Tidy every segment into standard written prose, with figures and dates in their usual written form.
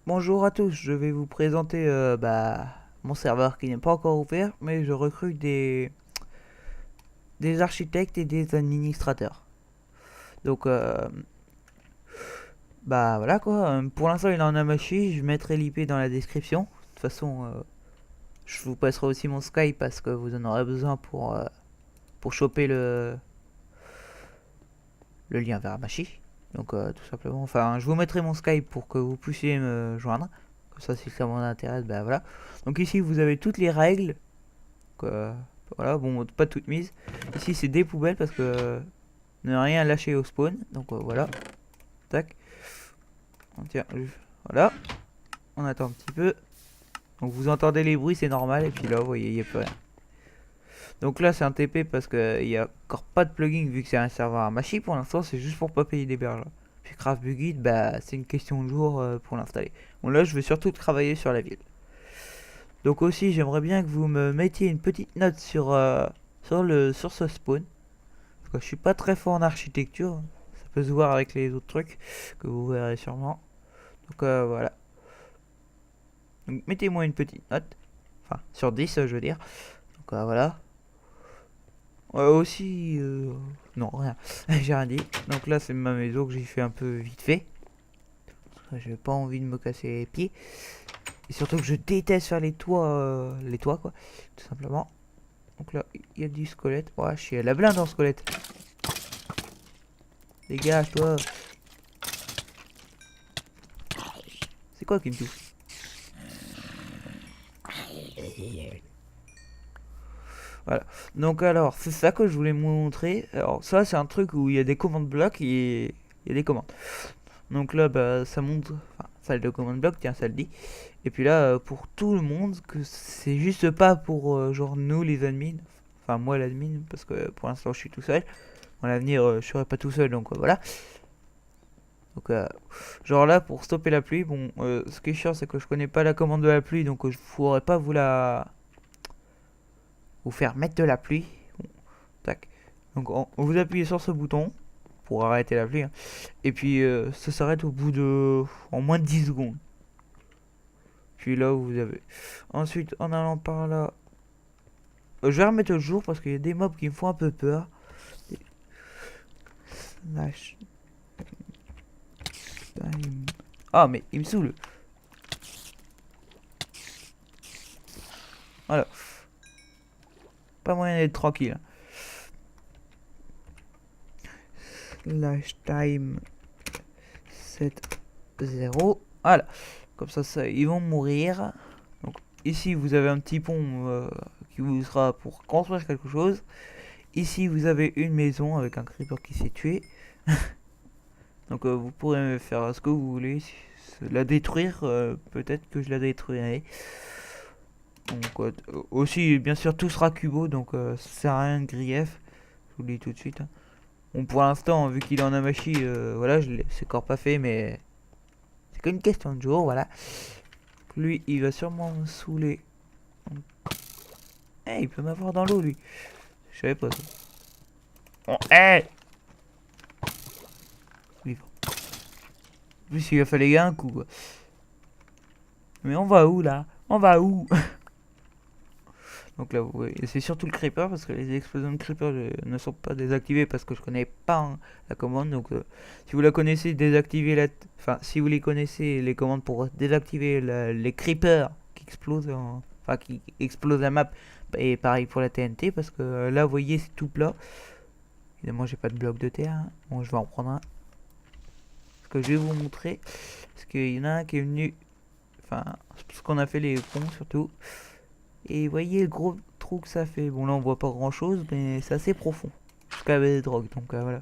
Bonjour à tous, je vais vous présenter mon serveur qui n'est pas encore ouvert, mais je recrute des architectes et des administrateurs. Donc voilà quoi, pour l'instant il en a machi, je mettrai l'IP dans la description. De toute façon, je vous passerai aussi mon Skype parce que vous en aurez besoin pour choper le lien vers Machi. Donc tout simplement, enfin je vous mettrai mon Skype pour que vous puissiez me joindre. Comme ça si ça vous intéresse, bah voilà. Donc ici vous avez toutes les règles. Donc, voilà, bon, pas toutes mises. Ici, c'est des poubelles parce que ne rien lâcher au spawn. Donc voilà, tac. On tient, voilà. On attend un petit peu. Donc vous entendez les bruits, c'est normal. Et puis là, vous voyez, il n'y a plus rien. Donc là, c'est un TP parce qu'il n'y a encore pas de plugin vu que c'est un serveur à Machi pour l'instant. C'est juste pour pas payer d'hébergeur. Puis Craft Bugit, bah, c'est une question de jour pour l'installer. Bon, là, je vais surtout travailler sur la ville. Donc aussi, j'aimerais bien que vous me mettiez une petite note sur ce spawn. Parce que je suis pas très fort en architecture. Ça peut se voir avec les autres trucs que vous verrez sûrement. Donc voilà. Donc mettez-moi une petite note. Enfin, sur 10, je veux dire. Donc voilà. Aussi... Non, rien. J'ai rien dit. Donc là, c'est ma maison que j'ai fait un peu vite fait. J'ai pas envie de me casser les pieds. Et surtout que je déteste faire les toits quoi. Tout simplement. Donc là, il y a du squelette. Ouais, je suis à la blinde en squelette. Dégage, toi. C'est quoi qui me touche? Voilà. Donc alors, c'est ça que je voulais vous montrer. Alors ça, c'est un truc où il y a des commandes blocs et il y a des commandes. Donc là, bah, ça montre, enfin, salle de commande bloc, tiens, ça le dit. Et puis là, pour tout le monde, que c'est juste pas pour genre nous les admins, enfin moi l'admin, parce que pour l'instant je suis tout seul. À l'avenir, je serai pas tout seul, donc voilà. Donc genre là, pour stopper la pluie, bon, ce qui est chiant, c'est que je connais pas la commande de la pluie, donc je pourrais pas vous faire mettre de la pluie. Bon, tac. Donc vous appuyez sur ce bouton pour arrêter la pluie, hein. Et puis ça s'arrête au bout de en moins de 10 secondes. Puis là vous avez. Ensuite en allant par là, je vais remettre le jour parce qu'il y a des mobs qui me font un peu peur. Slash time. Ah mais il me saoule. Voilà. Pas moyen d'être tranquille. Slash time 7 0. Voilà. Comme ça, ils vont mourir. Donc ici vous avez un petit pont qui vous sera pour construire quelque chose. Ici vous avez une maison avec un creeper qui s'est tué. Donc vous pourrez faire ce que vous voulez. La détruire, peut-être que je la détruirai. Donc aussi bien sûr tout sera cubo, donc ça sert à rien de grief. Je vous le dis tout de suite, hein. Bon pour l'instant vu qu'il en a machi, voilà, c'est encore pas fait mais c'est qu'une question de jour, voilà. Lui il va sûrement me saouler. Eh, il peut m'avoir dans l'eau lui. Je savais pas ça. Oh, hey, oui. En plus il a fallu un coup quoi. Mais on va où là? On va où? Donc là, vous voyez, c'est surtout le creeper parce que les explosions de creeper ne sont pas désactivées parce que je connais pas, hein, la commande. Donc, si vous la connaissez, désactivez la. Enfin, si vous les connaissez, les commandes pour désactiver les creepers qui explosent, enfin qui explosent la map. Et pareil pour la TNT parce que là, vous voyez, c'est tout plat. Évidemment, j'ai pas de bloc de terre, hein. Bon, je vais en prendre un. Ce que je vais vous montrer, parce qu'il y en a un qui est venu. Enfin, ce qu'on a fait les ponts surtout. Et voyez le gros trou que ça fait. Bon là on voit pas grand chose mais c'est assez profond. Jusqu'à la drogue donc voilà.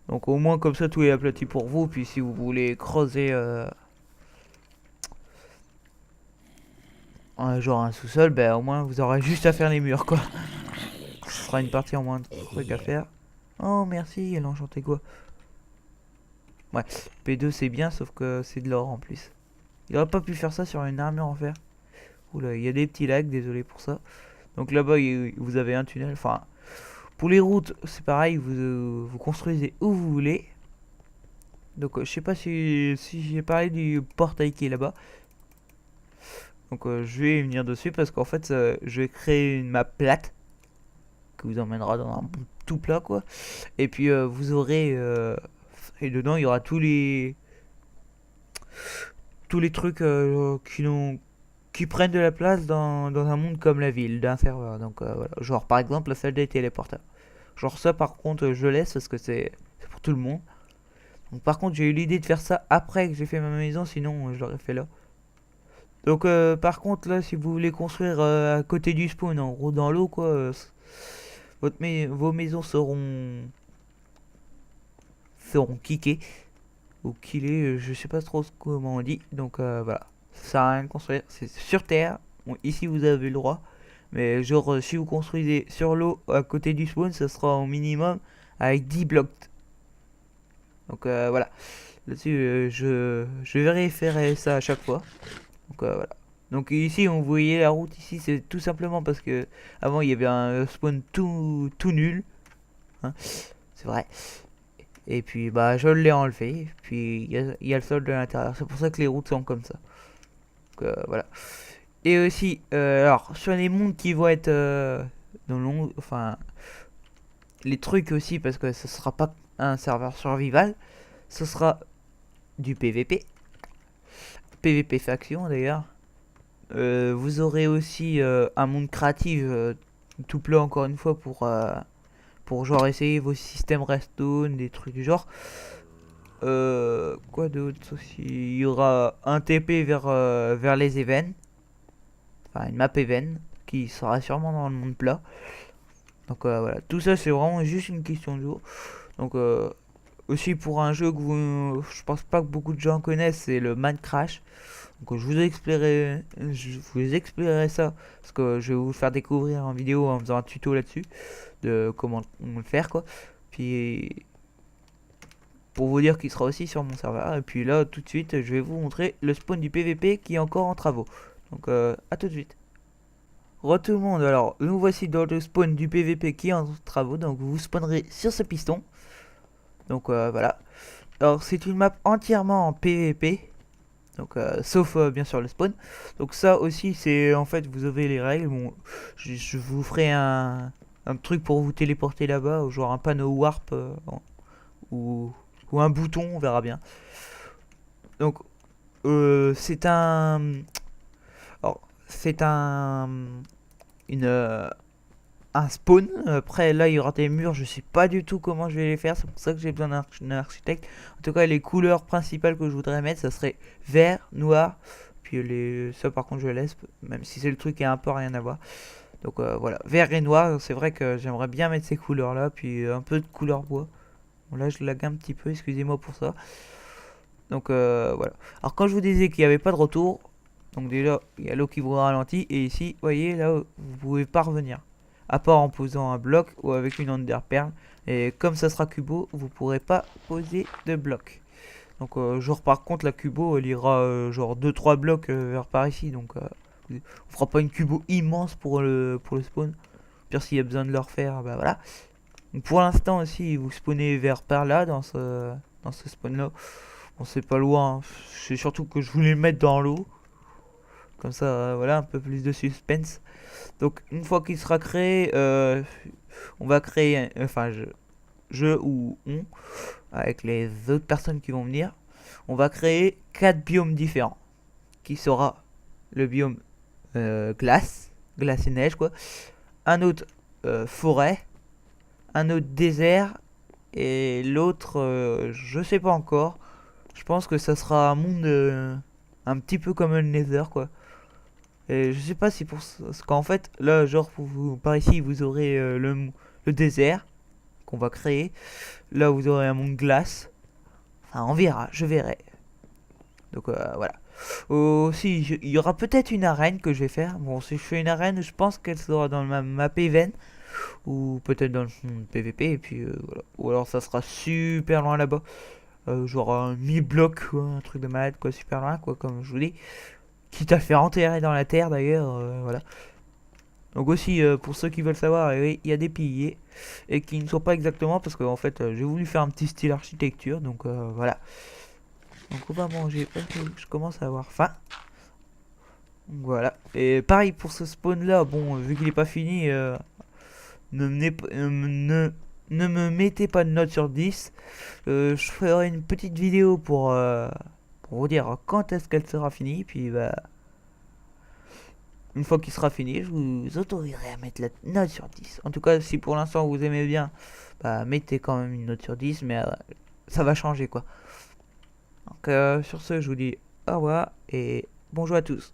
Donc au moins comme ça tout est aplati pour vous. Puis si vous voulez creuser genre un sous-sol, ben au moins vous aurez juste à faire les murs quoi. Ce sera une partie en moins de trucs à faire. Oh merci, elle a enchanté quoi. Ouais, P2 c'est bien sauf que c'est de l'or en plus. Il aurait pas pu faire ça sur une armure en fer. Oula, il y a des petits lags, désolé pour ça. Donc là-bas vous avez un tunnel, enfin pour les routes, c'est pareil, vous construisez où vous voulez. Donc je sais pas si j'ai parlé du portail qui est là-bas. Donc je vais venir dessus parce qu'en fait je vais créer une map plate qui vous emmènera dans un monde tout plat quoi. Et puis vous aurez et dedans il y aura tous les trucs qui prennent de la place dans un monde comme la ville d'un serveur. Donc voilà, genre par exemple la salle des téléporteurs. Genre ça par contre je laisse parce que c'est pour tout le monde. Donc par contre j'ai eu l'idée de faire ça après que j'ai fait ma maison, sinon je l'aurais fait là. Donc par contre là si vous voulez construire à côté du spawn en gros dans l'eau quoi, vos maisons seront kickées ou killées, je sais pas trop comment on dit. Donc voilà, ça sert à rien de construire, c'est sur terre. Bon, ici vous avez le droit, mais genre si vous construisez sur l'eau à côté du spawn, ça sera au minimum avec 10 blocs. Donc voilà, là-dessus je vérifierai ça à chaque fois. Donc voilà. Donc ici on voyait la route ici, c'est tout simplement parce que avant il y avait un spawn tout nul, hein, c'est vrai. Et puis bah je l'ai enlevé, puis il y a le sol de l'intérieur, c'est pour ça que les routes sont comme ça. Donc voilà. Et aussi, alors sur les mondes qui vont être dans long, enfin les trucs aussi parce que ce sera pas un serveur survival, ce sera du PVP, PVP faction d'ailleurs. Vous aurez aussi un monde créatif tout plat encore une fois pour genre essayer vos systèmes redstone, des trucs du genre. Quoi d'autre aussi? Il y aura un TP vers les events, enfin une map event qui sera sûrement dans le monde plat. Donc voilà, tout ça c'est vraiment juste une question de jour. Donc aussi pour un jeu je pense pas que beaucoup de gens connaissent, c'est le Minecraft. Donc je vous expliquerai ça parce que je vais vous faire découvrir en vidéo en faisant un tuto là-dessus de comment le faire quoi. Puis pour vous dire qu'il sera aussi sur mon serveur. Et puis là tout de suite je vais vous montrer le spawn du PVP qui est encore en travaux. Donc à tout de suite. Re tout le monde, alors nous voici dans le spawn du PVP qui est en travaux. Donc vous spawnerez sur ce piston. Donc voilà. Alors c'est une map entièrement en PVP. Donc sauf bien sûr le spawn. Donc ça aussi c'est en fait vous avez les règles. Bon, je vous ferai un truc pour vous téléporter là-bas, ou genre un panneau warp ou, ou un bouton, on verra bien. Donc c'est alors, c'est un spawn. Après là il y aura des murs, je sais pas du tout comment je vais les faire, c'est pour ça que j'ai besoin d'un architecte. En tout cas les couleurs principales que je voudrais mettre ça serait vert, noir, puis ça par contre je laisse, même si c'est le truc qui a un peu rien à voir. Donc voilà, vert et noir, c'est vrai que j'aimerais bien mettre ces couleurs là, puis un peu de couleur bois. Bon là je lag un petit peu, excusez-moi pour ça. Donc voilà. Alors quand je vous disais qu'il n'y avait pas de retour, donc déjà il y a l'eau qui vous ralentit, et ici vous voyez là vous pouvez pas revenir à part en posant un bloc ou avec une ender perle. Et comme ça sera cubo, vous pourrez pas poser de bloc. Donc genre par contre la cubo elle ira genre 2-3 blocs vers par ici. Donc on fera pas une cubo immense pour le spawn. Pire s'il y a besoin de le refaire, bah voilà. Donc pour l'instant aussi vous spawnez vers par là dans ce spawn là. Bon c'est pas loin, hein. C'est surtout que je voulais le mettre dans l'eau. Comme ça voilà un peu plus de suspense. Donc une fois qu'il sera créé, on va créer, enfin je ou on, avec les autres personnes qui vont venir, on va créer 4 biomes différents. Qui sera le biome glace et neige quoi, un autre forêt, un autre désert, et l'autre je sais pas encore. Je pense que ça sera un monde un petit peu comme le Nether quoi. Et je sais pas si pour ce qu'en fait là genre par ici vous aurez le désert qu'on va créer. Là vous aurez un monde glace. Enfin on verra, je verrai. Donc voilà. Aussi il y aura peut-être une arène que je vais faire. Bon si je fais une arène je pense qu'elle sera dans ma map event. Ou peut-être dans le PVP. Et puis voilà. Ou alors ça sera super loin là-bas. Genre un mi-bloc quoi, un truc de malade quoi, super loin quoi comme je vous dis. Quitte à faire enterrer dans la terre d'ailleurs, voilà. Donc aussi, pour ceux qui veulent savoir, oui, il y a des piliers et qui ne sont pas exactement parce qu'en fait, j'ai voulu faire un petit style architecture, donc voilà. Donc on va manger parce que je commence à avoir faim. Donc voilà. Et pareil pour ce spawn là, bon, vu qu'il est pas fini, ne, ne me mettez pas de note sur 10. Je ferai une petite vidéo pour vous dire quand est-ce qu'elle sera finie. Puis bah, une fois qu'il sera fini, je vous autoriserai à mettre la note sur 10. En tout cas, si pour l'instant vous aimez bien, bah, mettez quand même une note sur 10. Mais ça va changer quoi. Donc sur ce, je vous dis au revoir et bonjour à tous.